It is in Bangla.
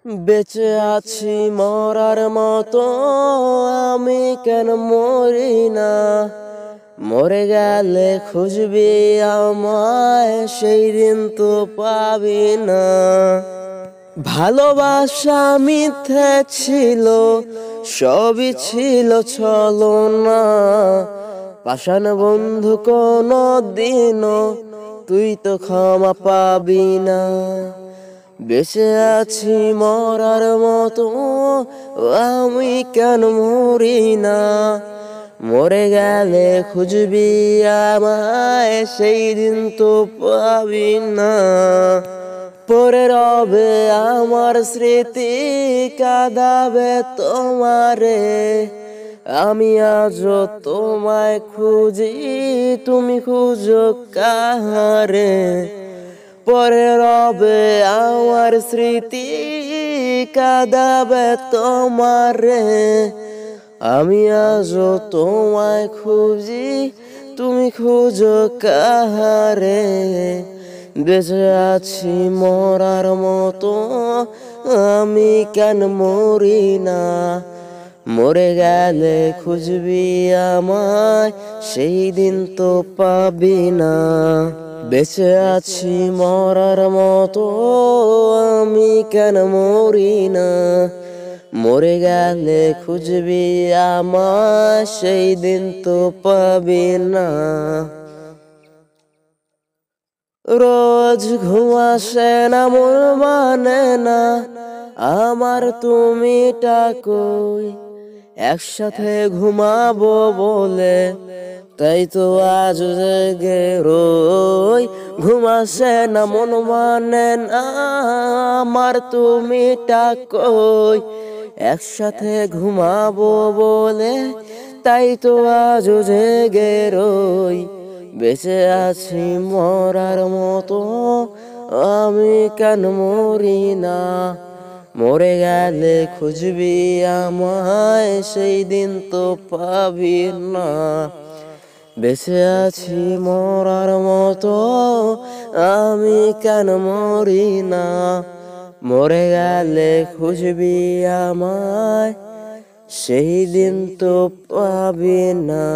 বেঁচে আছি মরার মতো, আমি কেন মরি না? মরে গেলে খুঁজবি আমায়, সেই দিন তো পাবি না। ভালোবাসা মিথ্যে ছিল, সবই ছিল ছলনা। পাষাণ বন্ধু কোনো দিনও তুই তো ক্ষমা পাবি না। বেঁচে আছি মরার মতো, আমি কেন মরি না? মরে গেলে খুঁজবি আমায়, সেই দিন তো পাবি না। পরে রবে আমার স্মৃতি, কাঁদাবে তোমারে। আমি আজও তোমায় খুঁজি, তুমি খুঁজো কাহারে? পরে রবে আমার স্মৃতি, কাঁদাবে তোমারে। আমি আজও তোমায় খুঁজি, তুমি খুঁজো কাহারে? বেঁচে আছি মরার মতো, আমি কেন মরি না? মরে গেলে খুঁজবি আমায়, সেই দিন তো পাবি না। বেঁচে আছি মরার মতো, আমি কেন মরি না? মরে গেলে খুঁজবি আমায়, সেই দিন তো পাবি না। রোজ ঘুম আসে না, মন মানে না আমার, তুমিটা কই? একসাথে ঘুমাবো বলে তাই তো আজ জেগে রই। ঘুম আসে না, মন মানে না আমার, তুমিটা কই? একসাথে ঘুমাবো বলে তাই তো আজ জেগে রই। বেঁচে আছি মরার মতো, আমি কেন মরি না? মরে গেলে খুঁজবি আমায়, সেই দিন তো পাবি না। বেঁচে আছি মরার মতো, আমি কেন মরি না? মরে গেলে খুঁজবি আমায়, সেই দিন তো পাবি না।